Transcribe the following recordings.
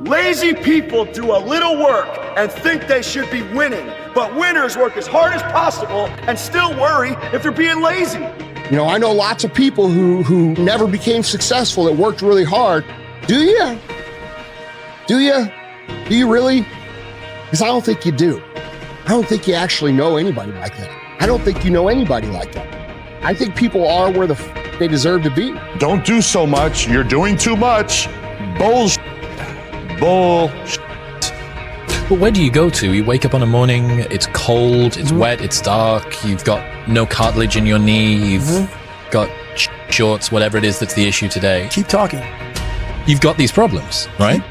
Lazy people do a little work and think they should be winning, but winners work as hard as possible and still worry if they're being lazy. You know, I know lots of people who never became successful that worked really hard. Do you? Do you? Do you really? Because I don't think you do. I don't think you actually know anybody like that. I don't think you know anybody like that. I think people are where they deserve to be. Don't do so much. You're doing too much. Bullshit. Bullshit. But where do you go to? You wake up on a morning, it's cold, it's wet, it's dark, you've got no cartilage in your knee, you've got shorts, whatever it is that's the issue today. Keep talking. You've got these problems, right?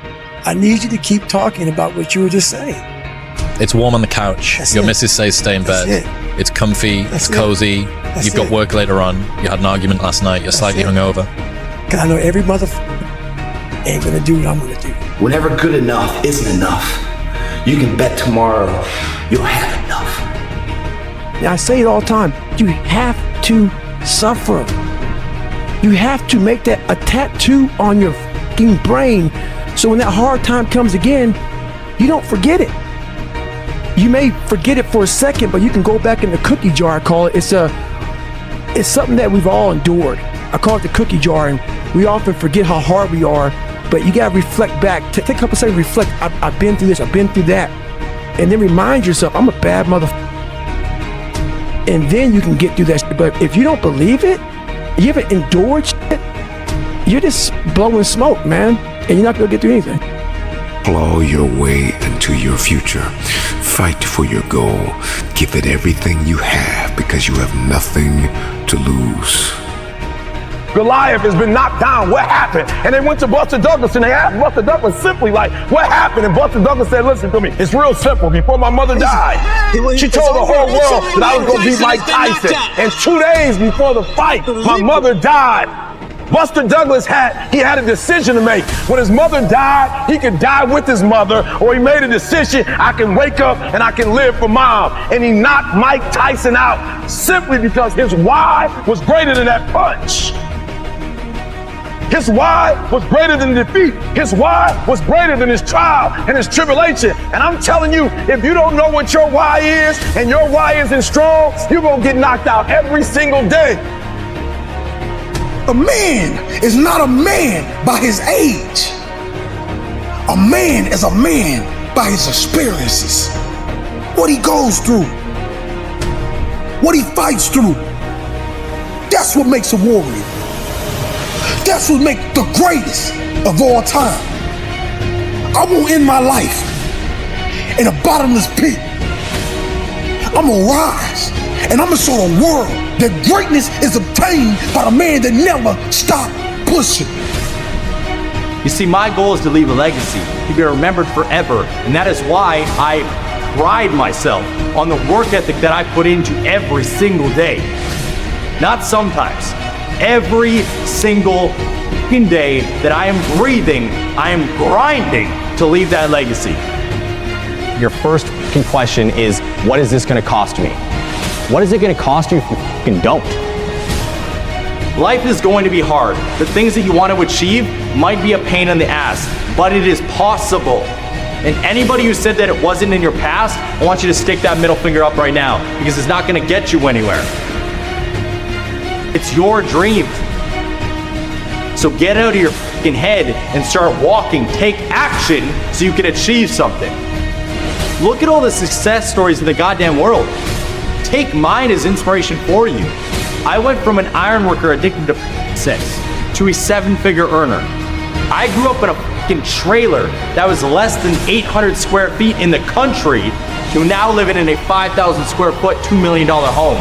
I need you to keep talking about what you were just saying. It's warm on the couch. That's Your it. missus says stay in bed. It. It's comfy, That's it's cozy. That's You've got it. work later on. You had an argument last night. You're slightly hungover. Cause I know every motherfucker ain't gonna do what I'm gonna do. Whenever good enough isn't enough, you can bet tomorrow you'll have enough. Now, I say it all the time. You have to suffer. You have to make that a tattoo on your fucking brain, so when that hard time comes again, you don't forget it. You may forget it for a second, but you can go back in the cookie jar, I call it. It's something that we've all endured. I call it the cookie jar, and we often forget how hard we are, but you gotta reflect back. Take a couple seconds, reflect. I've been through this, I've been through that. And then remind yourself, I'm a bad motherfucker. And then you can get through that shit. But if you don't believe it, you haven't endured shit, you're just blowing smoke, man. And you're not gonna get through anything. Claw your way into your future. Fight for your goal. Give it everything you have because you have nothing to lose. Goliath has been knocked down. What happened? And they went to Buster Douglas and they asked Buster Douglas simply like, what happened? And Buster Douglas said, listen to me. It's real simple. Before my mother died, she told the whole world that I was going to beat Mike Tyson. And 2 days before the fight, my mother died. Buster Douglas had a decision to make. When his mother died, he could die with his mother, or he made a decision, I can wake up and I can live for mom. And he knocked Mike Tyson out simply because his why was greater than that punch. His why was greater than defeat. His why was greater than his trial and his tribulation. And I'm telling you, if you don't know what your why is and your why isn't strong, you're gonna get knocked out every single day. A man is not a man by his age. A man is a man by his experiences. What he goes through. What he fights through. That's what makes a warrior. That's what makes the greatest of all time. I won't end my life in a bottomless pit. I'm gonna rise and I'm gonna show the world that greatness is obtained by the man that never stopped pushing. You see, my goal is to leave a legacy, to be remembered forever. And that is why I pride myself on the work ethic that I put into every single day. Not sometimes. Every single day that I am breathing, I am grinding to leave that legacy. Your first question is, what is this gonna cost me? What is it gonna cost you if you fucking don't? Life is going to be hard. The things that you want to achieve might be a pain in the ass, but it is possible. And anybody who said that it wasn't in your past, I want you to stick that middle finger up right now, because it's not gonna get you anywhere. It's your dream. So get out of your fucking head and start walking. Take action so you can achieve something. Look at all the success stories in the goddamn world. Take mine as inspiration for you. I went from an iron worker addicted to sex to a 7-figure earner. I grew up in a fucking trailer that was less than 800 square feet in the country to now living in a 5,000 square foot, $2 million home.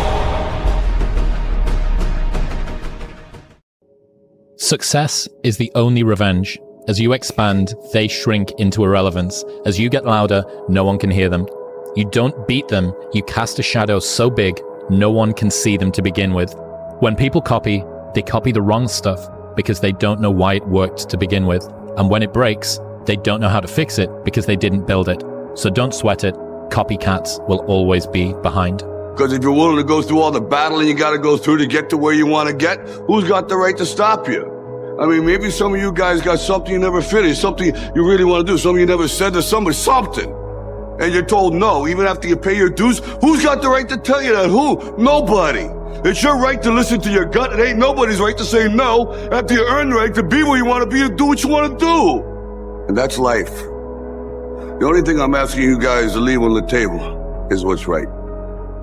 Success is the only revenge. As you expand, they shrink into irrelevance. As you get louder, no one can hear them. You don't beat them, you cast a shadow so big, no one can see them to begin with. When people copy, they copy the wrong stuff because they don't know why it worked to begin with. And when it breaks, they don't know how to fix it because they didn't build it. So don't sweat it. Copycats will always be behind. Because if you're willing to go through all the battling you got to go through to get to where you want to get, who's got the right to stop you? I mean, maybe some of you guys got something you never finished, something you really want to do, something you never said to somebody, something. And you're told no, even after you pay your dues. Who's got the right to tell you that? Who? Nobody. It's your right to listen to your gut. It ain't nobody's right to say no after you earn the right to be where you want to be and do what you want to do. And that's life. The only thing I'm asking you guys to leave on the table is what's right.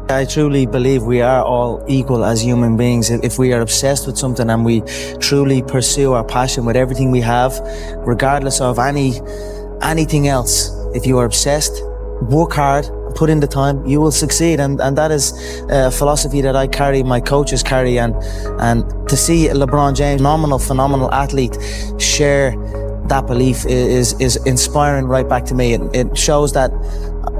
I truly believe we are all equal as human beings. If we are obsessed with something and we truly pursue our passion with everything we have, regardless of anything else, if you are obsessed, work hard, put in the time, you will succeed. And that is a philosophy that I carry, my coaches carry, and to see LeBron James, phenomenal athlete, share that belief is inspiring right back to me. It shows that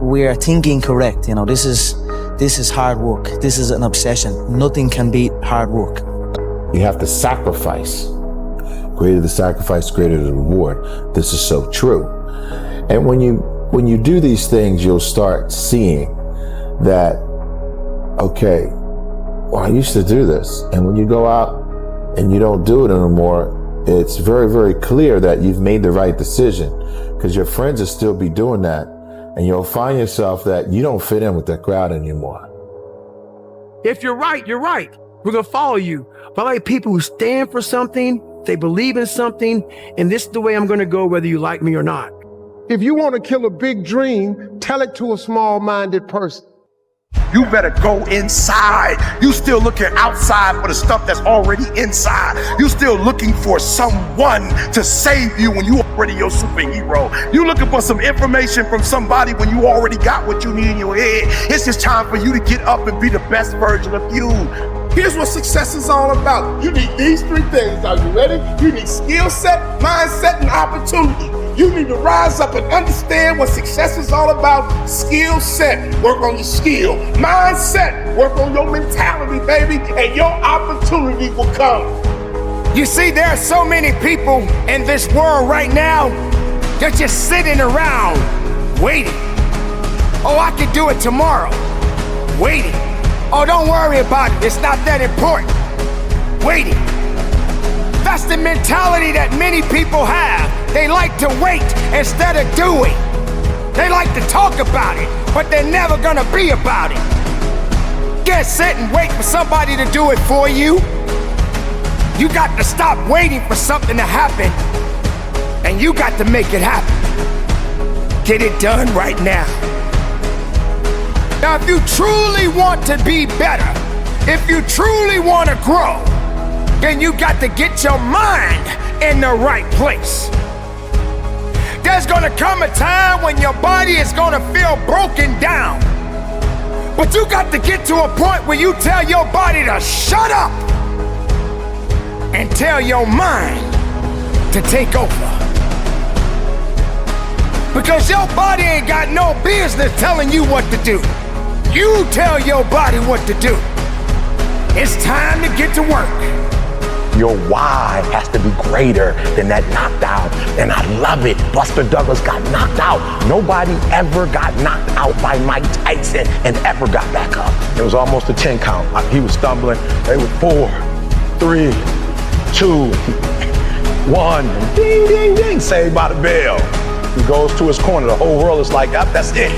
we are thinking correct. You know, this is hard work. This is an obsession. Nothing can beat hard work. You have to sacrifice. Greater the sacrifice, greater the reward. This is so true. And when you do these things, you'll start seeing that, okay, well, I used to do this. And when you go out and you don't do it anymore, it's very, very clear that you've made the right decision, because your friends will still be doing that. And you'll find yourself that you don't fit in with that crowd anymore. If you're right, you're right. We're going to follow you. But I like people who stand for something, they believe in something, and this is the way I'm going to go whether you like me or not. If you want to kill a big dream, tell it to a small-minded person. You better go inside. You still looking outside for the stuff that's already inside. You still looking for someone to save you when you already your superhero. You looking for some information from somebody when you already got what you need in your head. It's just time for you to get up and be the best version of you. Here's what success is all about. You need these three things. Are you ready? You need skill set, mindset, and opportunity. You need to rise up and understand what success is all about. Skill set, work on your skill. Mindset, work on your mentality, baby, and your opportunity will come. You see, there are so many people in this world right now that's just sitting around waiting. Oh, I could do it tomorrow. Waiting. Oh, don't worry about it. It's not that important. Waiting. That's the mentality that many people have. They like to wait instead of doing. They like to talk about it, but they're never gonna be about it. You can't sit and wait for somebody to do it for you. You got to stop waiting for something to happen, and you got to make it happen. Get it done right now. Now, if you truly want to be better, if you truly want to grow, then you got to get your mind in the right place. There's gonna come a time when your body is gonna feel broken down. But you got to get to a point where you tell your body to shut up and tell your mind to take over. Because your body ain't got no business telling you what to do. You tell your body what to do. It's time to get to work. Your why has to be greater than that knockdown. And I love it. Buster Douglas got knocked out. Nobody ever got knocked out by Mike Tyson and ever got back up. It was almost a 10 count. He was stumbling. They were 4, 3, 2, 1. And ding, ding, ding. Saved by the bell. He goes to his corner. The whole world is like, oh, that's it.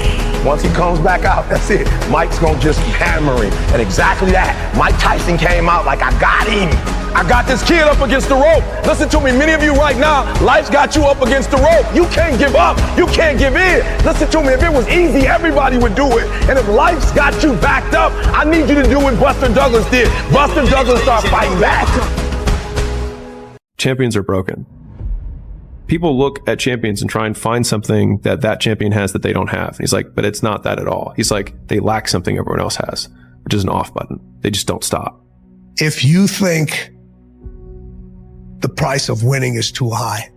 Once he comes back out, that's it. Mike's gonna just hammer him. And exactly that. Mike Tyson came out like, I got him. I got this kid up against the rope. Listen to me, many of you right now, life's got you up against the rope. You can't give up. You can't give in. Listen to me, if it was easy, everybody would do it. And if life's got you backed up, I need you to do what Buster Douglas did. Buster Douglas started fighting back. Champions are broken. People look at champions and try and find something that that champion has that they don't have. And he's like, but it's not that at all. He's like, they lack something everyone else has, which is an off button. They just don't stop. If you think the price of winning is too high,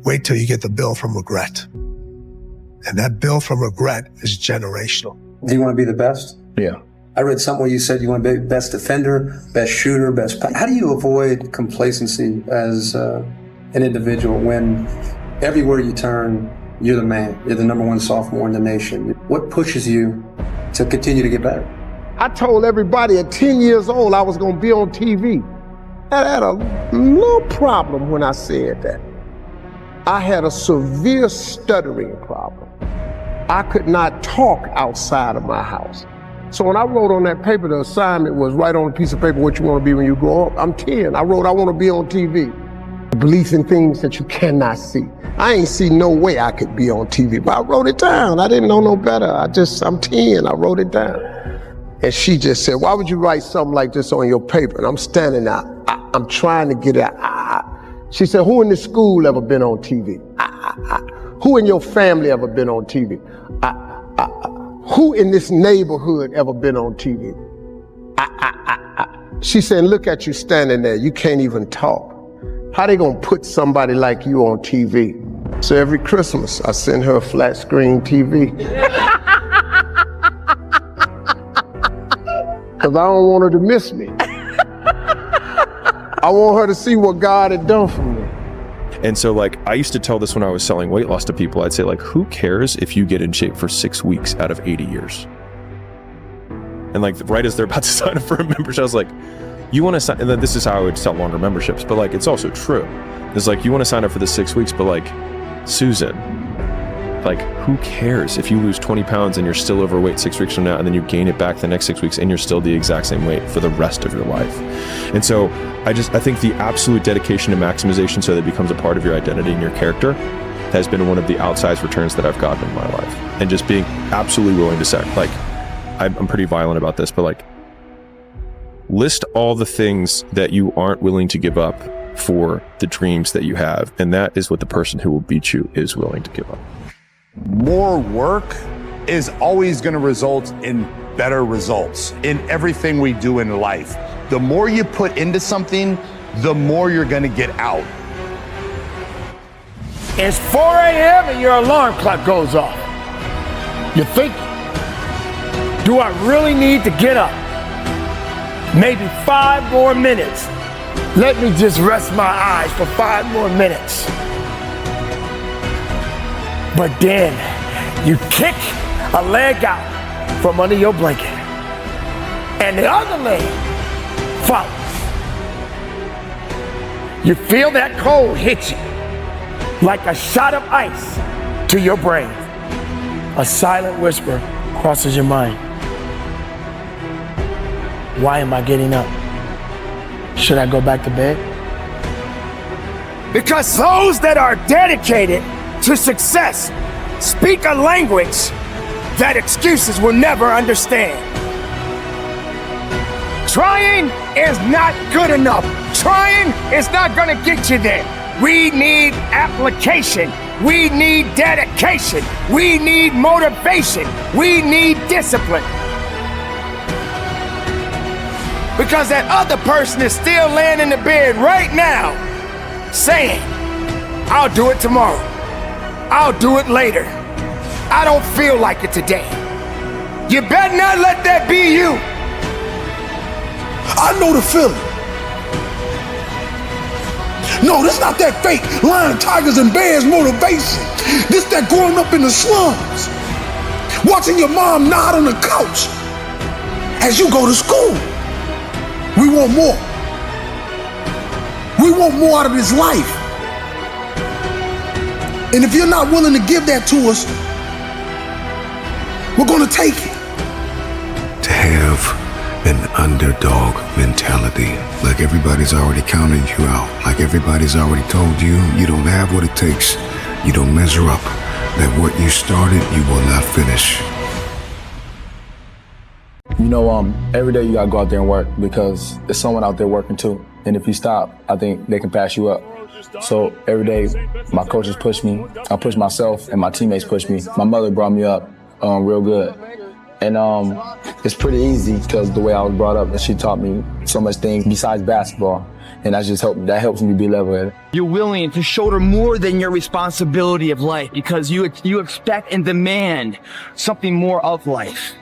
wait till you get the bill from regret. And that bill from regret is generational. Do you want to be the best? Yeah. I read somewhere you said you want to be best defender, best shooter, best. How do you avoid complacency as an individual when everywhere you turn, you're the man, you're the #1 sophomore in the nation? What pushes you to continue to get better? I told everybody at 10 years old I was going to be on TV. had a little problem when I said that. I had a severe stuttering problem. I could not talk outside of my house. So when I wrote on that paper, the assignment was write on a piece of paper what you want to be when you grow up. I'm 10. I wrote I want to be on TV. Belief in things that you cannot see. I ain't see no way I could be on TV, but I wrote it down. I didn't know no better. I'm 10. I wrote it down. And she just said, why would you write something like this on your paper? And I'm standing there. I'm trying to get out. She said, who in this school ever been on TV? Who in your family ever been on TV? Who in this neighborhood ever been on TV? She said, look at you standing there. You can't even talk. How they gonna put somebody like you on TV? So every Christmas, I send her a flat screen TV. Cause I don't want her to miss me. I want her to see what God had done for me. And so like, I used to tell this when I was selling weight loss to people. I'd say like, who cares if you get in shape for 6 weeks out of 80 years? And like, right as they're about to sign up for a membership, I was like, you want to sign, and then this is how I would sell longer memberships, but like, it's also true. It's like, you want to sign up for the 6 weeks, but like, Susan, like, who cares if you lose 20 pounds and you're still overweight 6 weeks from now, and then you gain it back the next 6 weeks and you're still the exact same weight for the rest of your life? And so I think the absolute dedication to maximization so that it becomes a part of your identity and your character has been one of the outsized returns that I've gotten in my life. And just being absolutely willing to like, I'm pretty violent about this, but like, list all the things that you aren't willing to give up for the dreams that you have. And that is what the person who will beat you is willing to give up. More work is always going to result in better results in everything we do in life. The more you put into something, the more you're going to get out. It's 4 a.m. and your alarm clock goes off. You think, do I really need to get up? Maybe 5 more minutes. Let me just rest my eyes for 5 more minutes. But then you kick a leg out from under your blanket, and the other leg follows. You feel that cold hit you like a shot of ice to your brain. A silent whisper crosses your mind. Why am I getting up? Should I go back to bed? Because those that are dedicated to success speak a language that excuses will never understand. Trying is not good enough. Trying is not gonna get you there. We need application. We need dedication. We need motivation. We need discipline. Because that other person is still laying in the bed right now saying, I'll do it tomorrow. I'll do it later. I don't feel like it today. You better not let that be you. I know the feeling. No, this not that fake lion, tigers, and bears motivation. This that growing up in the slums. Watching your mom nod on the couch as you go to school. We want more. We want more out of this life. And if you're not willing to give that to us, we're gonna take it. To have an underdog mentality, like everybody's already counted you out, like everybody's already told you, you don't have what it takes, you don't measure up, that what you started, you will not finish. You know, every day you gotta go out there and work because there's someone out there working too. And if you stop, I think they can pass you up. So every day, my coaches push me, I push myself, and my teammates push me. My mother brought me up real good. And it's pretty easy because the way I was brought up, and she taught me so much things besides basketball. And that helps me be level-headed. You're willing to shoulder more than your responsibility of life because you expect and demand something more of life.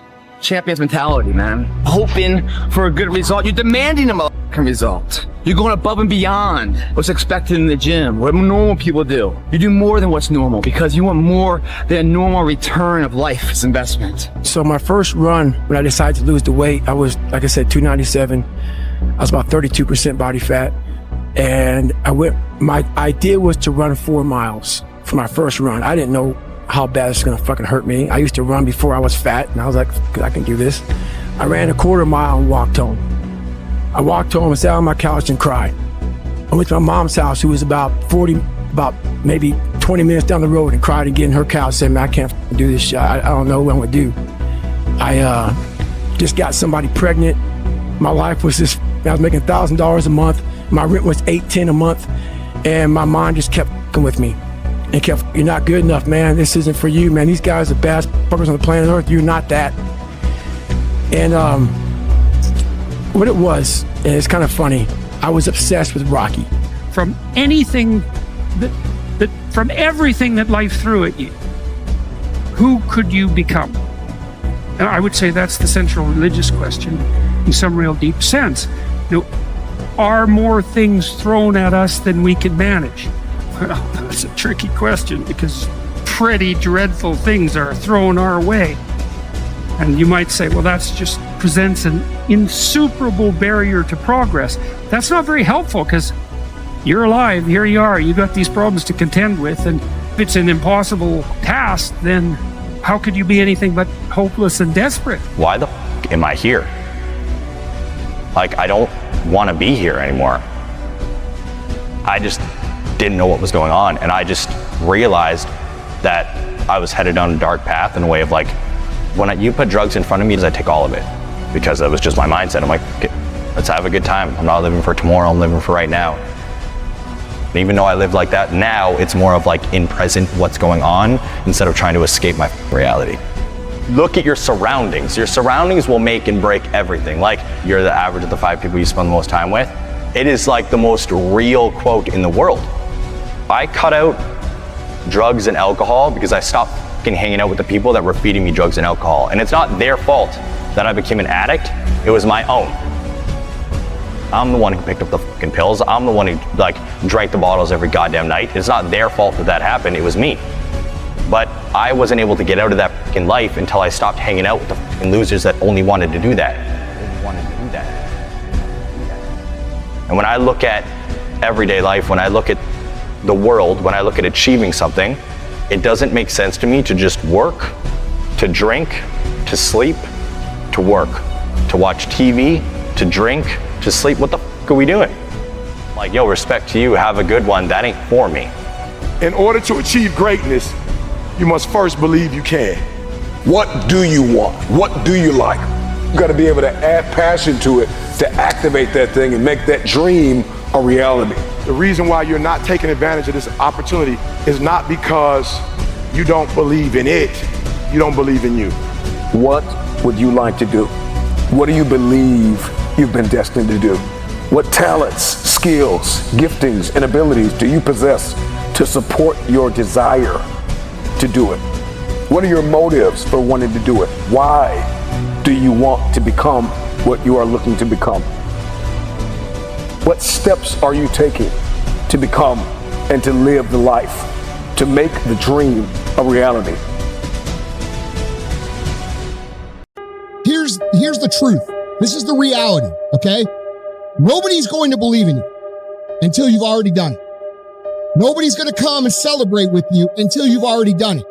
Champion's mentality, man. Hoping for a good result. You're demanding a result. You're going above and beyond what's expected in the gym, what normal people do. You do more than what's normal because you want more than a normal return of life's investment. So my first run, when I decided to lose the weight, I was, like I said, 297. I was about 32% body fat. And my idea was to run 4 miles for my first run. I didn't know how bad it's gonna fucking hurt me. I used to run before I was fat, and I was like, I can do this. I ran a 1/4 mile and walked home. I walked home and sat on my couch and cried. I went to my mom's house, who was about maybe 20 minutes down the road, and cried again in her couch, saying, man, I can't do this shit. I don't know what I'm gonna do. I just got somebody pregnant. My life was just, I was making $1,000 a month. My rent was $810 a month. And my mind just kept fucking with me. And kept, you're not good enough, man. This isn't for you, man. These guys are the best fuckers on the planet Earth. You're not that. And what it was, and it's kind of funny, I was obsessed with Rocky. From anything from everything that life threw at you, who could you become? And I would say that's the central religious question in some real deep sense. You know, are more things thrown at us than we can manage? Well, that's a tricky question, because pretty dreadful things are thrown our way. And you might say, well, that's just presents an insuperable barrier to progress. That's not very helpful, because you're alive, here you are, you got these problems to contend with, and if it's an impossible task, then how could you be anything but hopeless and desperate? Why the am I here? Like, I don't want to be here anymore. I just didn't know what was going on, and I just realized that I was headed down a dark path in a way of like, when you put drugs in front of me, I take all of it, because that was just my mindset. I'm like, okay, let's have a good time. I'm not living for tomorrow, I'm living for right now. And even though I live like that now, it's more of like in present what's going on instead of trying to escape my reality. Look at your surroundings. Your surroundings will make and break everything. Like, you're the average of the 5 people you spend the most time with. It is like the most real quote in the world. I cut out drugs and alcohol because I stopped hanging out with the people that were feeding me drugs and alcohol. And it's not their fault that I became an addict. It was my own. I'm the one who picked up the fucking pills. I'm the one who like drank the bottles every goddamn night. It's not their fault that happened. It was me. But I wasn't able to get out of that fucking life until I stopped hanging out with the fucking losers that only wanted to do that. And when I look at everyday life, when I look at the world, when I look at achieving something, it doesn't make sense to me to just work, to drink, to sleep, to work, to watch TV, to drink, to sleep. What the fuck are we doing? Like, yo, respect to you, have a good one. That ain't for me. In order to achieve greatness, you must first believe you can. What do you want? What do you like? You got to be able to add passion to it, to activate that thing and make that dream a reality. The reason why you're not taking advantage of this opportunity is not because you don't believe in it, you don't believe in you. What would you like to do? What do you believe you've been destined to do? What talents, skills, giftings, and abilities do you possess to support your desire to do it? What are your motives for wanting to do it? Why do you want to become what you are looking to become? What steps are you taking to become and to live the life, to make the dream a reality? Here's the truth. This is the reality, okay? Nobody's going to believe in you until you've already done it. Nobody's going to come and celebrate with you until you've already done it.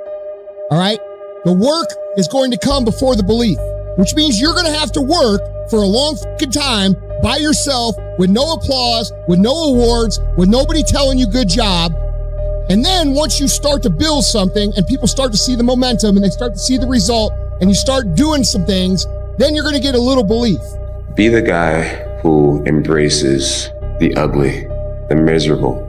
All right? The work is going to come before the belief, which means you're going to have to work for a long fucking time by yourself with no applause, with no awards, with nobody telling you good job. And then once you start to build something and people start to see the momentum and they start to see the result and you start doing some things, then you're going to get a little belief. Be the guy who embraces the ugly, the miserable.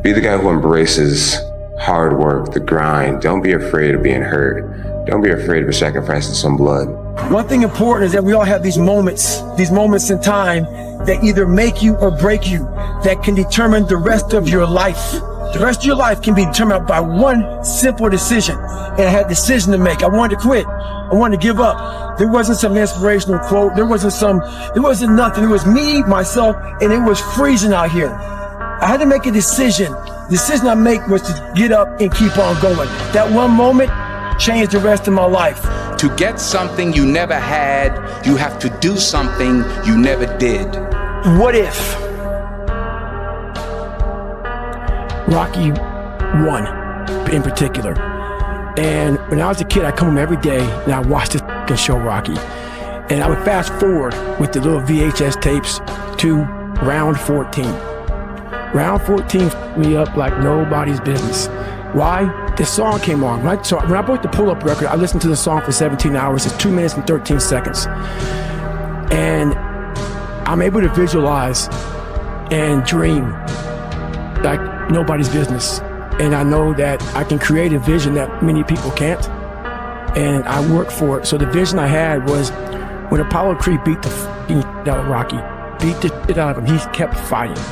Be the guy who embraces hard work, the grind. Don't be afraid of being hurt. Don't be afraid of sacrificing some blood. One thing important is that we all have these moments in time that either make you or break you, that can determine the rest of your life. The rest of your life can be determined by one simple decision. And I had a decision to make. I wanted to quit. I wanted to give up. There wasn't some inspirational quote. There wasn't nothing. It was me, myself, and it was freezing out here. I had to make a decision. The decision I make was to get up and keep on going. That one moment, changed the rest of my life. To get something you never had, you have to do something you never did. What if Rocky won in particular? And when I was a kid, I'd come home every day and I watched this fucking show, Rocky. And I would fast forward with the little VHS tapes to round 14. Round 14 f***ed me up like nobody's business. Why? This song came on, right? So when I bought the pull-up record, I listened to the song for 17 hours. It's 2 minutes and 13 seconds. And I'm able to visualize and dream like nobody's business. And I know that I can create a vision that many people can't. And I work for it. So the vision I had was when Apollo Creed beat the f***ing shit out of Rocky, beat the shit out of him, he kept fighting.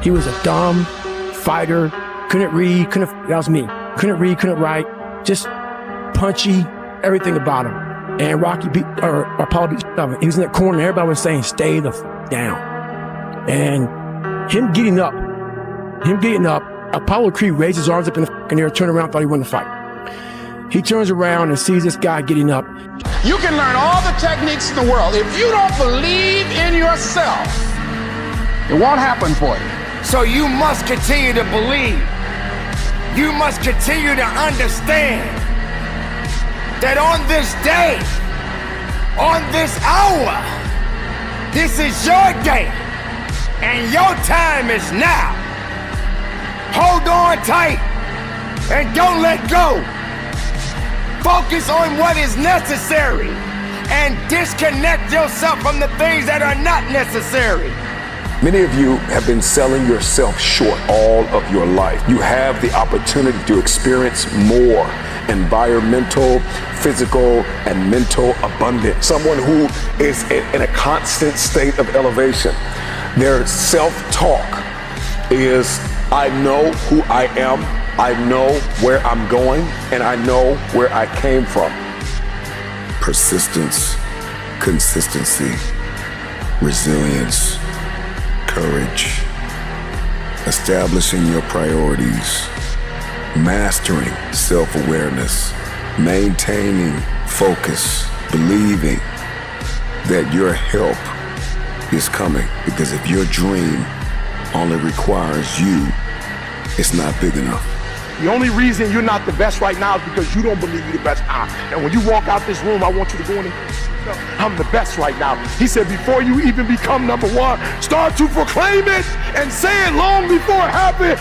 He was a dumb fighter, couldn't read, that was me. Couldn't read, couldn't write, just punchy, everything about him. And Rocky beat, or Apollo beat the shit out of him. He was in that corner and everybody was saying, stay the f*** down. And him getting up, Apollo Creed raised his arms up in the f***ing air, turned around, thought he won the fight. He turns around and sees this guy getting up. You can learn all the techniques in the world. If you don't believe in yourself, it won't happen for you. So you must continue to believe. You must continue to understand that on this day, on this hour, this is your day and your time is now. Hold on tight and don't let go. Focus on what is necessary and disconnect yourself from the things that are not necessary. Many of you have been selling yourself short all of your life. You have the opportunity to experience more environmental, physical, and mental abundance. Someone who is in a constant state of elevation. Their self-talk is, I know who I am, I know where I'm going, and I know where I came from. Persistence, consistency, resilience, courage, establishing your priorities, mastering self-awareness, maintaining focus, believing that your help is coming. Because if your dream only requires you, it's not big enough. The only reason you're not the best right now is because you don't believe you're the best now. And when you walk out this room, I want you to go in and I'm the best right now. He said, before you even become number one, start to proclaim it and say it long before it happens.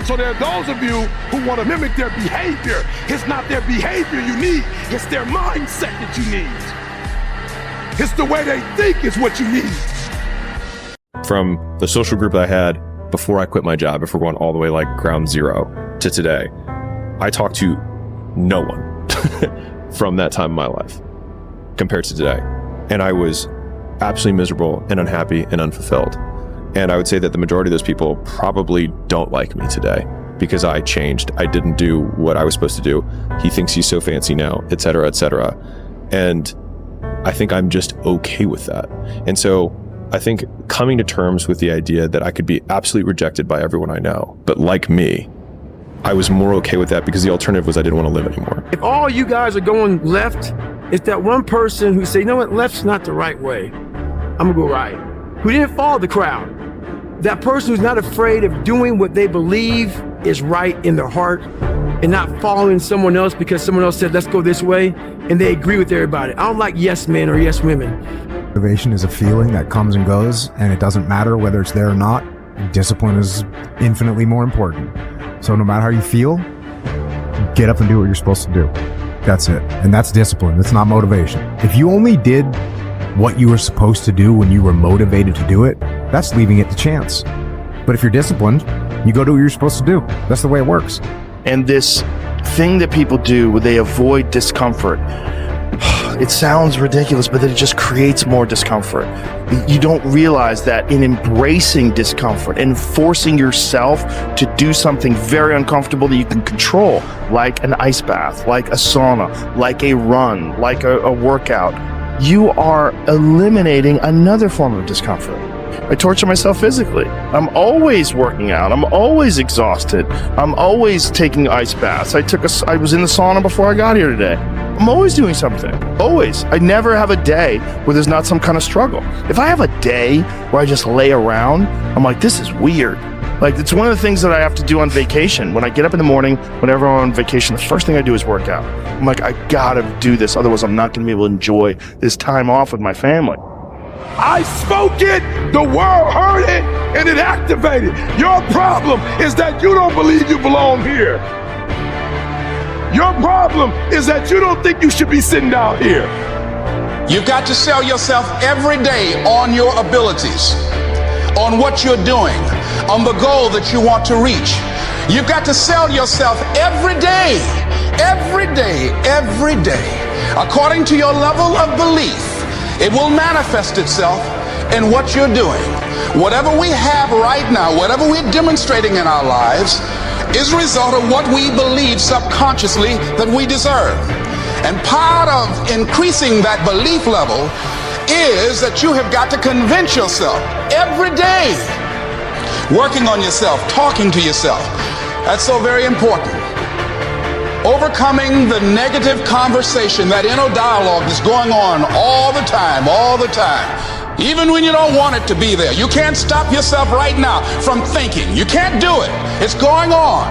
So there are those of you who want to mimic their behavior. It's not their behavior you need, it's their mindset that you need. It's the way they think is what you need. From the social group that I had before I quit my job, if we're going all the way like ground zero to today, I talked to no one from that time in my life compared to today. And I was absolutely miserable and unhappy and unfulfilled. And I would say that the majority of those people probably don't like me today because I changed. I didn't do what I was supposed to do. He thinks he's so fancy now, et cetera, et cetera. And I think I'm just okay with that. And so I think coming to terms with the idea that I could be absolutely rejected by everyone I know, but like me, I was more okay with that because the alternative was I didn't want to live anymore. If all you guys are going left, it's that one person who say, you know what, left's not the right way. I'm gonna go right. Who didn't follow the crowd. That person who's not afraid of doing what they believe is right in their heart and not following someone else because someone else said, let's go this way, and they agree with everybody. I don't like yes men or yes women. Motivation is a feeling that comes and goes, and it doesn't matter whether it's there or not. Discipline is infinitely more important. So no matter how you feel, get up and do what you're supposed to do. That's it. And that's discipline. It's not motivation. If you only did what you were supposed to do when you were motivated to do it, that's leaving it to chance. But if you're disciplined, you go do what you're supposed to do. That's the way it works. And this thing that people do where they avoid discomfort, it sounds ridiculous, but it just creates more discomfort. You don't realize that in embracing discomfort and forcing yourself to do something very uncomfortable that you can control, like an ice bath, like a sauna, like a run, like a workout, you are eliminating another form of discomfort. I torture myself physically. I'm always working out. I'm always exhausted. I'm always taking ice baths. I was in the sauna before I got here today. I'm always doing something. Always. I never have a day where there's not some kind of struggle. If I have a day where I just lay around, I'm like, this is weird. Like, it's one of the things that I have to do on vacation. When I get up in the morning, whenever I'm on vacation, the first thing I do is work out. I'm like, I gotta do this, otherwise I'm not gonna be able to enjoy this time off with my family. I spoke it, the world heard it, and it activated. Your problem is that you don't believe you belong here. Your problem is that you don't think you should be sitting down here. You've got to sell yourself every day on your abilities, on what you're doing, on the goal that you want to reach. You've got to sell yourself every day, every day, every day. According to your level of belief, it will manifest itself in what you're doing. Whatever we have right now, whatever we're demonstrating in our lives, is a result of what we believe subconsciously that we deserve. And part of increasing that belief level is that you have got to convince yourself every day, working on yourself, talking to yourself. That's so very important. Overcoming the negative conversation, that inner dialogue that's going on all the time, even when you don't want it to be there. You can't stop yourself right now from thinking. You can't do it. It's going on.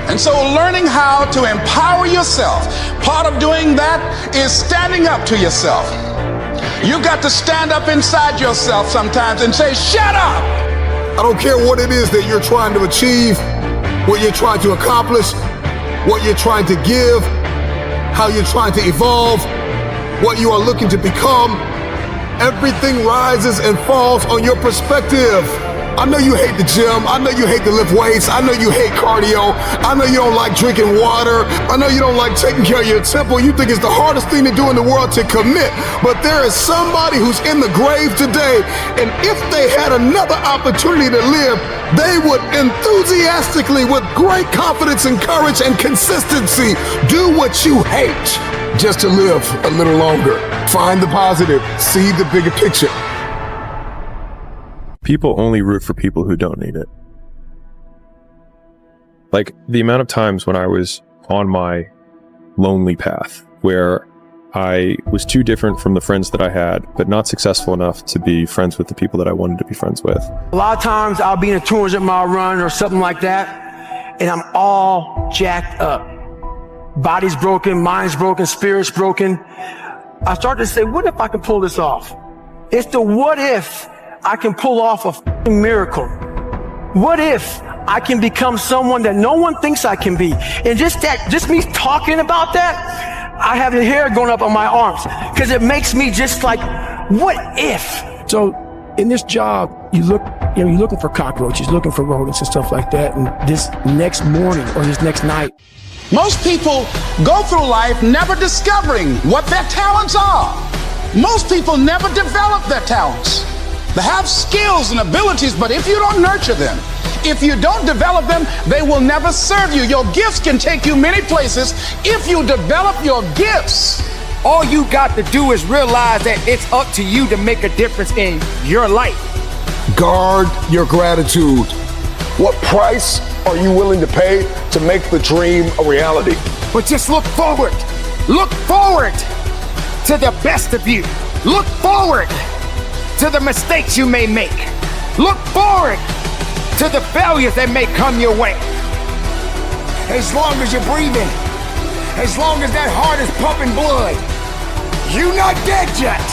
And so learning how to empower yourself, part of doing that is standing up to yourself. You've got to stand up inside yourself sometimes and say, shut up! I don't care what it is that you're trying to achieve, what you're trying to accomplish, what you're trying to give, how you're trying to evolve, what you are looking to become. Everything rises and falls on your perspective. I know you hate the gym. I know you hate to lift weights. I know you hate cardio. I know you don't like drinking water. I know you don't like taking care of your temple. You think it's the hardest thing to do in the world to commit. But there is somebody who's in the grave today, and if they had another opportunity to live, they would enthusiastically, with great confidence and courage and consistency, do what you hate just to live a little longer. Find the positive. See the bigger picture. People only root for people who don't need it. Like, the amount of times when I was on my lonely path where I was too different from the friends that I had, but not successful enough to be friends with the people that I wanted to be friends with. A lot of times I'll be in a 200-mile run or something like that, and I'm all jacked up. Body's broken, mind's broken, spirit's broken. I start to say, what if I can pull this off? It's the what if I can pull off a miracle. What if I can become someone that no one thinks I can be? And just me talking about that, I have the hair going up on my arms because it makes me just like, what if? So in this job, you're looking for cockroaches, looking for rodents and stuff like that. And this next morning or this next night, most people go through life never discovering what their talents are. Most people never develop their talents. They have skills and abilities, but if you don't nurture them, if you don't develop them, they will never serve you. Your gifts can take you many places if you develop your gifts. All you got to do is realize that it's up to you to make a difference in your life. Guard your gratitude. What price are you willing to pay to make the dream a reality? But just look forward. Look forward to the best of you. Look forward to the mistakes you may make. Look forward to the failures that may come your way. As long as you're breathing, as long as that heart is pumping blood, you're not dead yet.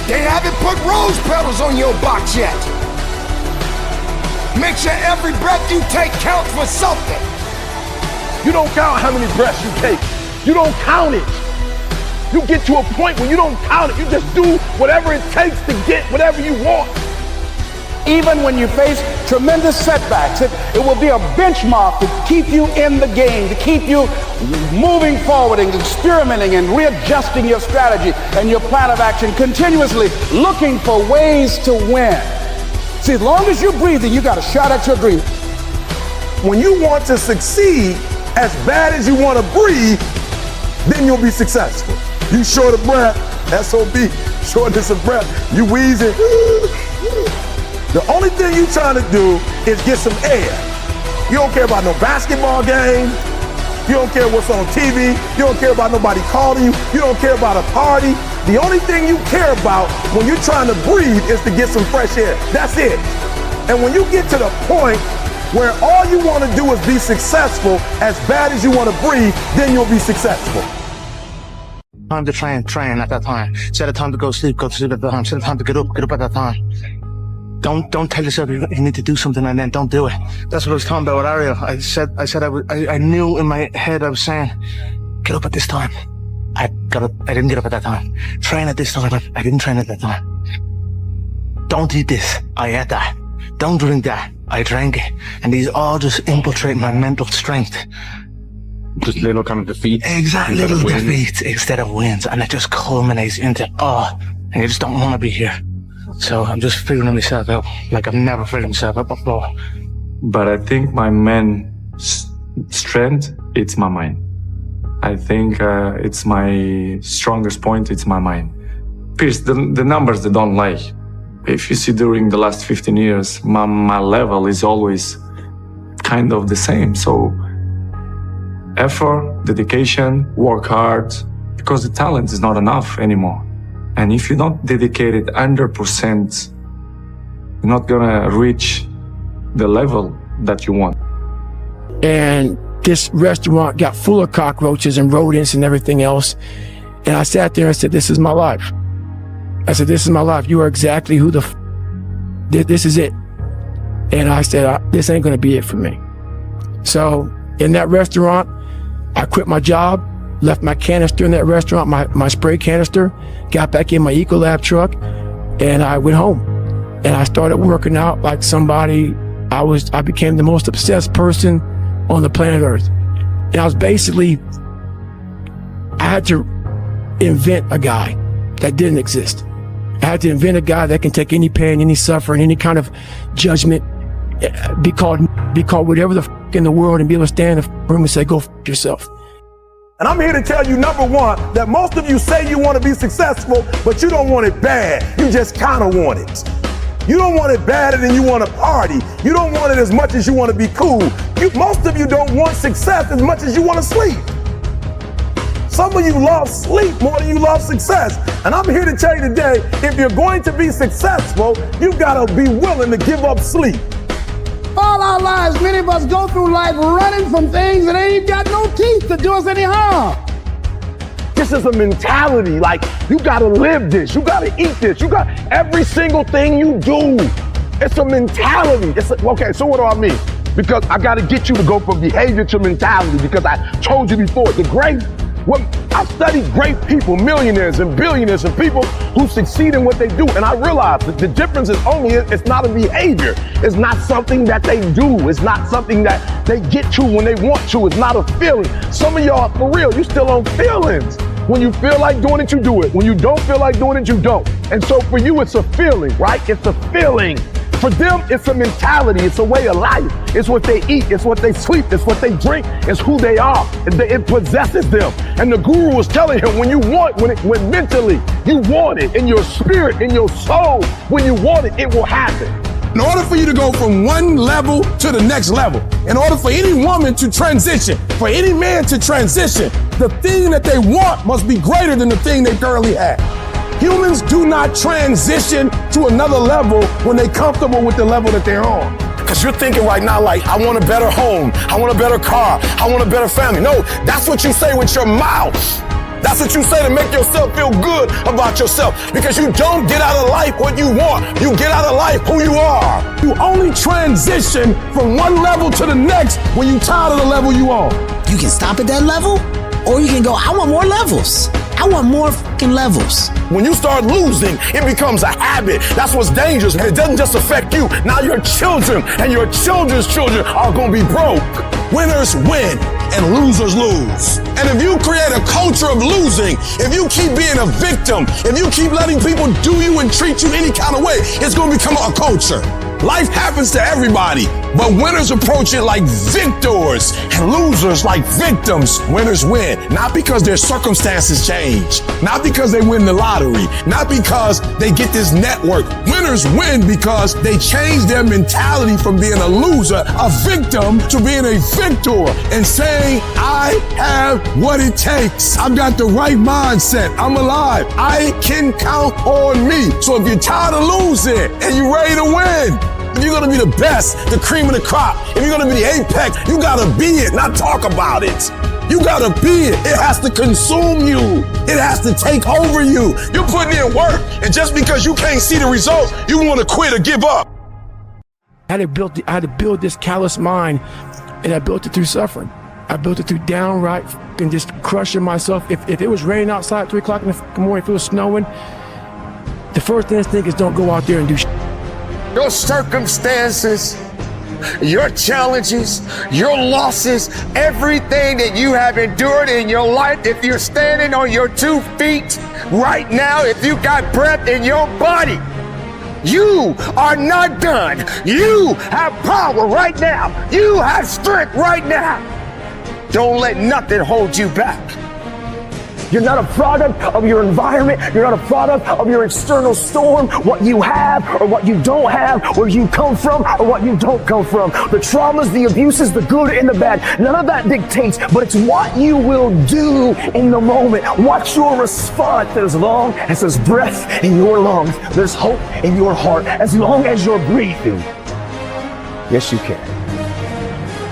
They haven't put rose petals on your box yet. Make sure every breath you take counts for something. You don't count how many breaths you take. You don't count it. You get to a point where you don't count it. You just do whatever it takes to get whatever you want. Even when you face tremendous setbacks, it will be a benchmark to keep you in the game, to keep you moving forward and experimenting and readjusting your strategy and your plan of action, continuously looking for ways to win. See, as long as you're breathing, you got a shot at your dream. When you want to succeed as bad as you want to breathe, then you'll be successful. You short of breath, SOB, shortness of breath, you wheezing. The only thing you trying to do is get some air. You don't care about no basketball game. You don't care what's on TV. You don't care about nobody calling you. You don't care about a party. The only thing you care about when you're trying to breathe is to get some fresh air. That's it. And when you get to the point where all you want to do is be successful as bad as you want to breathe, then you'll be successful. Time to train at that time. Set a time to go to sleep at that time. Set a time to get up at that time. Don't tell yourself you need to do something and then don't do it. That's what I was talking about with Ariel. I knew in my head I was saying, get up at this time. I didn't get up at that time. Train at this time. I didn't train at that time. Don't eat this. I ate that. Don't drink that. I drank it. And these all just infiltrate my mental strength. Just little kind of defeats. Exactly, little defeats instead of wins. And it just culminates into, and you just don't want to be here. So I'm just figuring myself out like I've never figured myself out before. But I think my main strength, it's my mind. I think it's my strongest point, it's my mind. Pierce, the numbers, they don't lie. If you see during the last 15 years, my level is always kind of the same. So effort, dedication, work hard, because the talent is not enough anymore. And if you don't dedicate it 100%, you're not gonna reach the level that you want. And this restaurant got full of cockroaches and rodents and everything else. And I sat there and said, this is my life. I said, this is my life. You are exactly who this is it. And I said, this ain't gonna be it for me. So in that restaurant, I quit my job, left my canister in that restaurant, my spray canister, got back in my Ecolab truck, and I went home. And I started working out like somebody. I became the most obsessed person on the planet Earth. And I had to invent a guy that didn't exist. I had to invent a guy that can take any pain, any suffering, any kind of judgment, be called whatever the f in the world, and be able to stand in the room and say, go f yourself. And I'm here to tell you, number one, that most of you say you want to be successful, but you don't want it bad. You just kind of want it. You don't want it badder than you want to party. You don't want it as much as you want to be cool. Most of you don't want success as much as you want to sleep. Some of you love sleep more than you love success. And I'm here to tell you today, if you're going to be successful, you've got to be willing to give up sleep. All our lives, many of us go through life running from things that ain't got no teeth to do us any harm. This is a mentality, like you gotta live this, you gotta eat this, you got every single thing you do. It's a mentality. Okay, so what do I mean? Because I gotta get you to go from behavior to mentality, because I told you before, I've studied great people, millionaires and billionaires and people who succeed in what they do. And I realized that the difference is it's not a behavior. It's not something that they do. It's not something that they get to when they want to. It's not a feeling. Some of y'all, for real, you still on feelings. When you feel like doing it, you do it. When you don't feel like doing it, you don't. And so for you, it's a feeling, right? It's a feeling. For them, it's a mentality. It's a way of life. It's what they eat. It's what they sleep. It's what they drink. It's who they are. It possesses them. And the guru was telling him, when mentally you want it, in your spirit, in your soul, when you want it, it will happen. In order for you to go from one level to the next level, in order for any woman to transition, for any man to transition, the thing that they want must be greater than the thing they currently have. Humans do not transition to another level when they're comfortable with the level that they're on. Because you're thinking right now, like, I want a better home, I want a better car, I want a better family. No, that's what you say with your mouth. That's what you say to make yourself feel good about yourself. Because you don't get out of life what you want. You get out of life who you are. You only transition from one level to the next when you're tired of the level you on. You can stop at that level, or you can go, I want more levels. I want more fucking levels. When you start losing, it becomes a habit. That's what's dangerous. And it doesn't just affect you. Now your children and your children's children are going to be broke. Winners win and losers lose. And if you create a culture of losing, if you keep being a victim, if you keep letting people do you and treat you any kind of way, it's going to become a culture. Life happens to everybody, but winners approach it like victors and losers like victims. Winners win, not because their circumstances change, not because they win the lottery, not because they get this network. Winners Winners win because they change their mentality from being a loser, a victim, to being a victor and saying, I have what it takes. I've got the right mindset. I'm alive. I can count on me. So if you're tired of losing and you're ready to win, if you're gonna be the best, the cream of the crop, if you're gonna be the apex, you gotta be it, not talk about it. You gotta be it. It has to consume you. It has to take over you. You're putting in work, and just because you can't see the results, you wanna quit or give up. I had to build this callous mind, and I built it through suffering. I built it through downright and just crushing myself. If it was raining outside at 3 o'clock in the morning, if it was snowing, the first instinct is don't go out there and do shit. Your circumstances, your challenges, your losses, everything that you have endured in your life, if you're standing on your 2 feet right now, if you got breath in your body, you are not done. You have power right now. You have strength right now. Don't let nothing hold you back. You're not a product of your environment. You're not a product of your external storm, what you have or what you don't have, where you come from or what you don't come from. The traumas, the abuses, the good and the bad. None of that dictates, but it's what you will do in the moment. What's your response? As long as there's breath in your lungs, there's hope in your heart. As long as you're breathing, yes, you can.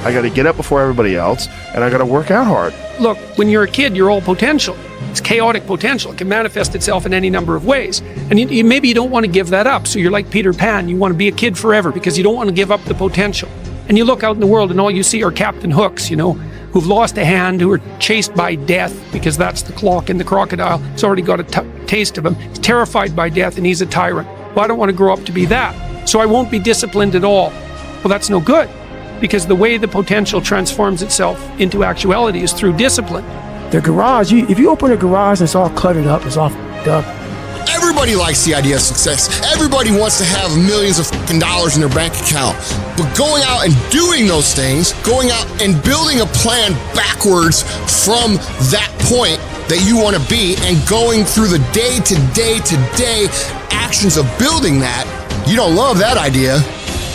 I got to get up before everybody else, and I got to work out hard. Look, when you're a kid, you're all potential. It's chaotic potential. It can manifest itself in any number of ways. And maybe you don't want to give that up. So you're like Peter Pan. You want to be a kid forever because you don't want to give up the potential. And you look out in the world and all you see are Captain Hooks, who've lost a hand, who are chased by death because that's the clock in the crocodile. He's already got a taste of him. He's terrified by death and he's a tyrant. Well, I don't want to grow up to be that. So I won't be disciplined at all. Well, that's no good because the way the potential transforms itself into actuality is through discipline. The garage, if you open a garage and it's all cluttered up, it's all f***ed up. Everybody likes the idea of success. Everybody wants to have millions of dollars in their bank account. But going out and doing those things, going out and building a plan backwards from that point that you want to be and going through the day-to-day actions of building that, you don't love that idea.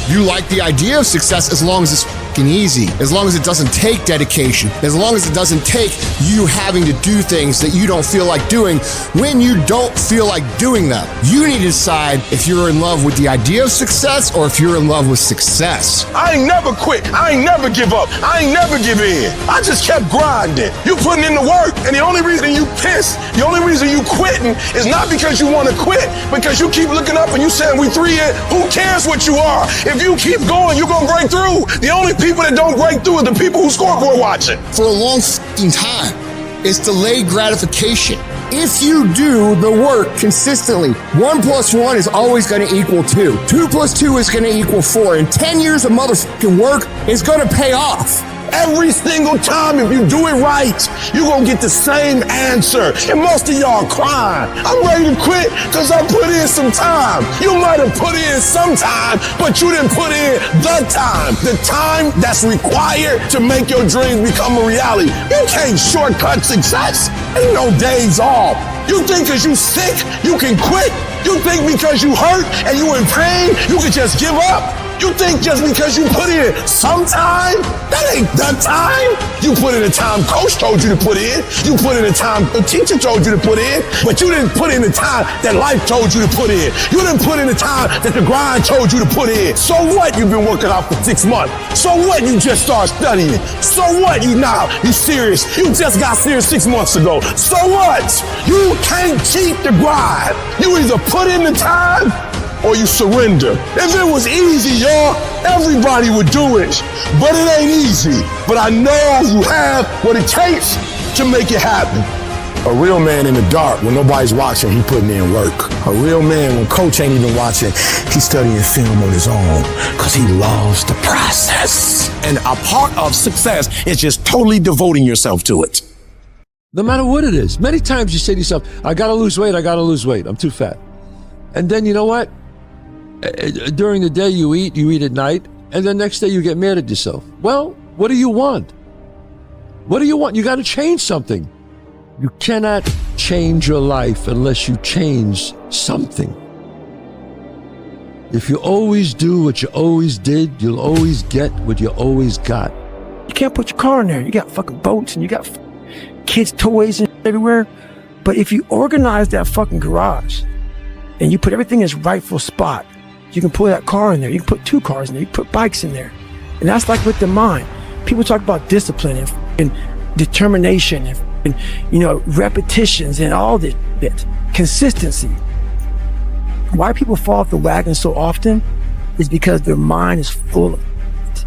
You like the idea of success as long as it's fucking easy, as long as it doesn't take dedication, as long as it doesn't take you having to do things that you don't feel like doing when you don't feel like doing them. You need to decide if you're in love with the idea of success or if you're in love with success. I ain't never quit. I ain't never give up. I ain't never give in. I just kept grinding. You putting in the work, and the only reason you pissed, the only reason you quitting is not because you want to quit, because you keep looking up and you saying we 3 in. Who cares what you are? If you keep going, you're gonna break through. The only people that don't break through are the people who scoreboard watching. For a long fucking time, it's delayed gratification. If you do the work consistently, 1 + 1 is always going to equal 2. 2 + 2 is going to equal 4. And 10 years of motherfucking work is going to pay off. Every single time, if you do it right, you're going to get the same answer. And most of y'all crying. I'm ready to quit because I put in some time. You might have put in some time, but you didn't put in the time that's required to make your dreams become a reality. You can't shortcut success. Ain't no days off. You think because you sick, you can quit. You think because you hurt and you in pain, you can just give up. You think just because you put in some time, that ain't the time. You put in the time coach told you to put in. You put in the time the teacher told you to put in, but you didn't put in the time that life told you to put in. You didn't put in the time that the grind told you to put in. So what? You've been working out for 6 months. So what? You just started studying. So what? You serious. You just got serious 6 months ago. So what? You can't cheat the grind. You either put in the time or you surrender. If it was easy, y'all, everybody would do it. But it ain't easy. But I know you have what it takes to make it happen. A real man in the dark, when nobody's watching, he putting in work. A real man, when coach ain't even watching, he's studying film on his own because he loves the process. And a part of success is just totally devoting yourself to it. No matter what it is. Many times you say to yourself, I gotta lose weight, I'm too fat. And then you know what? During the day you eat at night, and the next day you get mad at yourself. Well, what do you want? What do you want? You got to change something. You cannot change your life unless you change something. If you always do what you always did, you'll always get what you always got. You can't put your car in there. You got fucking boats and you got kids' toys and everywhere. But if you organize that fucking garage and you put everything in its rightful spot, you can put that car in there. You can put 2 cars in there. You can put bikes in there. And that's like with the mind. People talk about discipline and determination and you know, repetitions and all this bit. Consistency. Why people fall off the wagon so often is because their mind is full of it.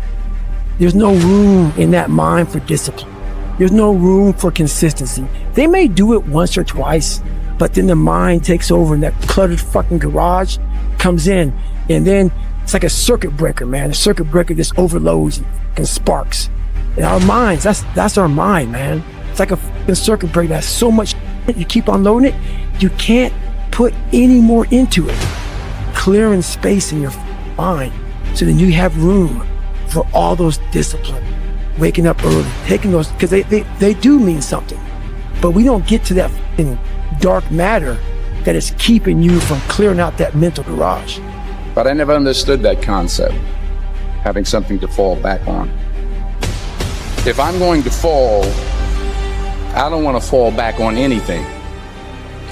There's no room in that mind for discipline. There's no room for consistency. They may do it once or twice, but then the mind takes over and that cluttered fucking garage comes in, and then it's like a circuit breaker, man. A circuit breaker just overloads and sparks. And our minds, that's our mind, man. It's like a fucking circuit breaker. That's so much shit. You keep on loading it, you can't put any more into it. Clearing space in your mind so then you have room for all those discipline. Waking up early, taking those, because they do mean something. But we don't get to that fucking dark matter that is keeping you from clearing out that mental garage. But I never understood that concept, having something to fall back on. If I'm going to fall, I don't want to fall back on anything.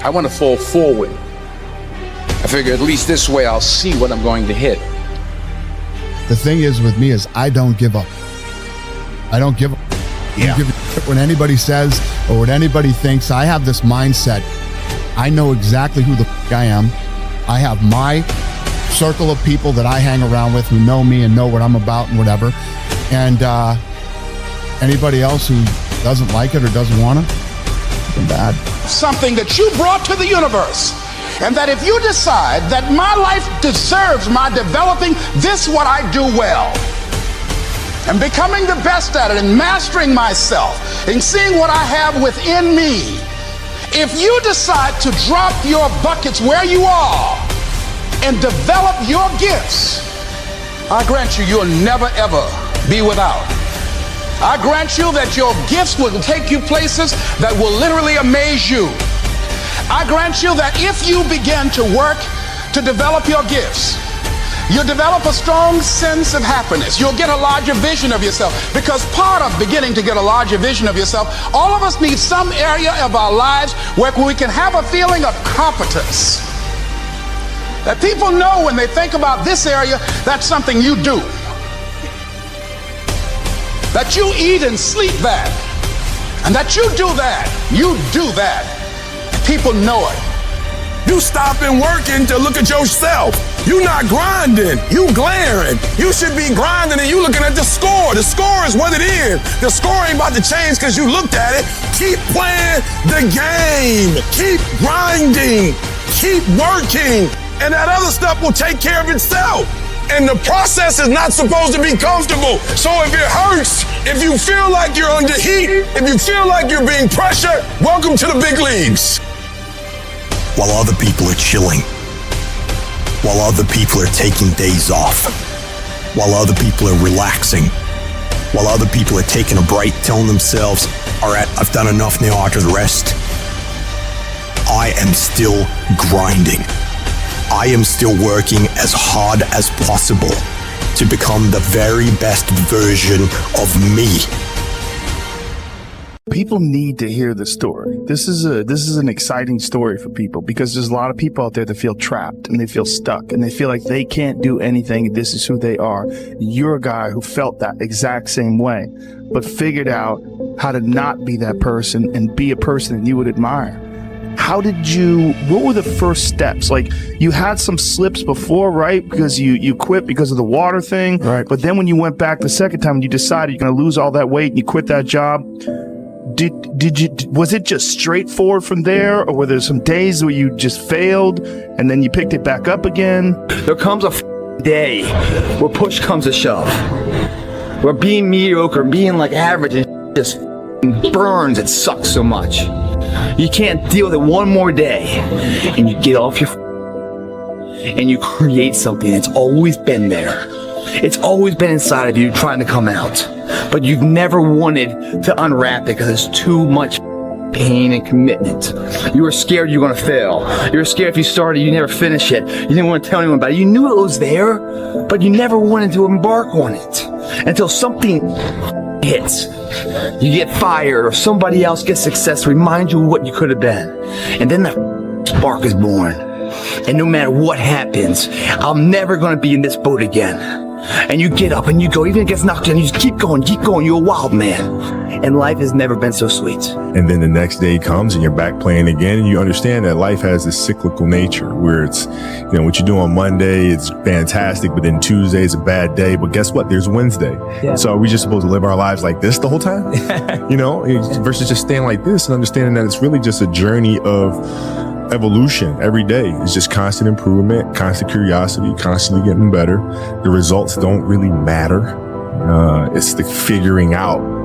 I want to fall forward. I figure at least this way I'll see what I'm going to hit. The thing is with me is I don't give up. I don't give up. Yeah. When anybody says or what anybody thinks, I have this mindset. I know exactly who the f*** I am. I have my circle of people that I hang around with who know me and know what I'm about and whatever. And anybody else who doesn't like it or doesn't want it, fucking bad. Something that you brought to the universe. And that if you decide that my life deserves my developing this what I do well, and becoming the best at it and mastering myself and seeing what I have within me, if you decide to drop your buckets where you are and develop your gifts, I grant you, you'll never ever be without. I grant you that your gifts will take you places that will literally amaze you. I grant you that if you begin to work to develop your gifts, you'll develop a strong sense of happiness. You'll get a larger vision of yourself, because part of beginning to get a larger vision of yourself, all of us need some area of our lives where we can have a feeling of competence. That people know when they think about this area, that's something you do. That you eat and sleep that. And that you do that. You do that. People know it. You stopping working to look at yourself. You not grinding, you glaring. You should be grinding and you looking at the score. The score is what it is. The score ain't about to change because you looked at it. Keep playing the game. Keep grinding. Keep working. And that other stuff will take care of itself. And the process is not supposed to be comfortable. So if it hurts, if you feel like you're under heat, if you feel like you're being pressured, welcome to the big leagues. While other people are chilling, while other people are taking days off, while other people are relaxing, while other people are taking a break, telling themselves, all right, I've done enough now, I can rest, I am still grinding. I am still working as hard as possible to become the very best version of me. People need to hear the story. This is an exciting story for people, because there's a lot of people out there that feel trapped and they feel stuck and they feel like they can't do anything. This is who they are. You're a guy who felt that exact same way, but figured out how to not be that person and be a person that you would admire. What were the first steps? Like, you had some slips before, right? Because you quit because of the water thing. Right. But then when you went back the second time, you decided you're going to lose all that weight and you quit that job. Was it just straightforward from there, or were there some days where you just failed and then you picked it back up again? There comes a day where push comes to shove, where being mediocre, being like average, and just burns. It sucks so much. You can't deal with it one more day, and you get off your and you create something that's always been there. It's always been inside of you trying to come out, but you've never wanted to unwrap it because it's too much pain and commitment. You were scared you were gonna fail. You were scared if you started, you never finish it. You didn't want to tell anyone about it. You knew it was there, but you never wanted to embark on it until something hits. You get fired or somebody else gets success, remind you of what you could have been. And then the spark is born. And no matter what happens, I'm never gonna be in this boat again. And you get up and you go, even if it gets knocked down, you just keep going, you're a wild man. And life has never been so sweet. And then the next day comes and you're back playing again, and you understand that life has this cyclical nature where it's, you know, what you do on Monday, it's fantastic, but then Tuesday is a bad day. But guess what? There's Wednesday. Yeah. So are we just supposed to live our lives like this the whole time? You know, versus just staying like this and understanding that it's really just a journey of evolution every day. It's just constant improvement, constant curiosity, constantly getting better. The results don't really matter. It's the figuring out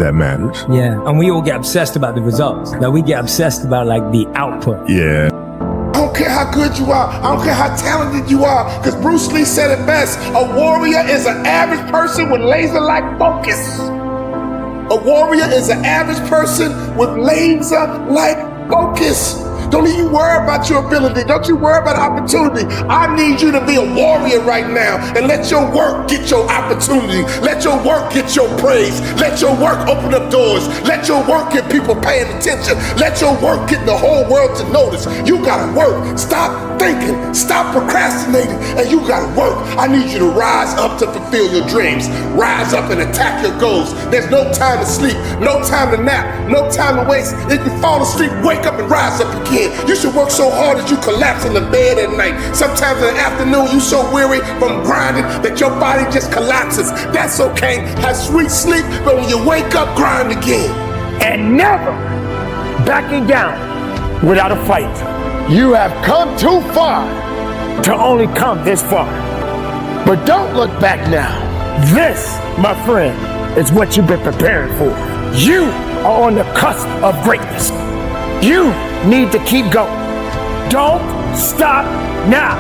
that matters. Yeah, and we all get obsessed about the results. Now we get obsessed about like the output. Yeah. I don't care how good you are. I don't care how talented you are. Because Bruce Lee said it best. A warrior is an average person with laser-like focus. A warrior is an average person with laser-like focus. Don't even worry about your ability. Don't you worry about opportunity. I need you to be a warrior right now and let your work get your opportunity. Let your work get your praise. Let your work open up doors. Let your work get people paying attention. Let your work get the whole world to notice. You gotta work. Stop thinking. Stop procrastinating. And you gotta work. I need you to rise up to fulfill your dreams. Rise up and attack your goals. There's no time to sleep. No time to nap. No time to waste. If you fall asleep, wake up and rise up again. You should work so hard that you collapse in the bed at night. Sometimes in the afternoon, you so weary from grinding that your body just collapses. That's okay. Have sweet sleep, but when you wake up, grind again. And never backing down without a fight. You have come too far to only come this far. But don't look back now. This, my friend, is what you've been preparing for. You are on the cusp of greatness. You need to keep going. Don't stop now.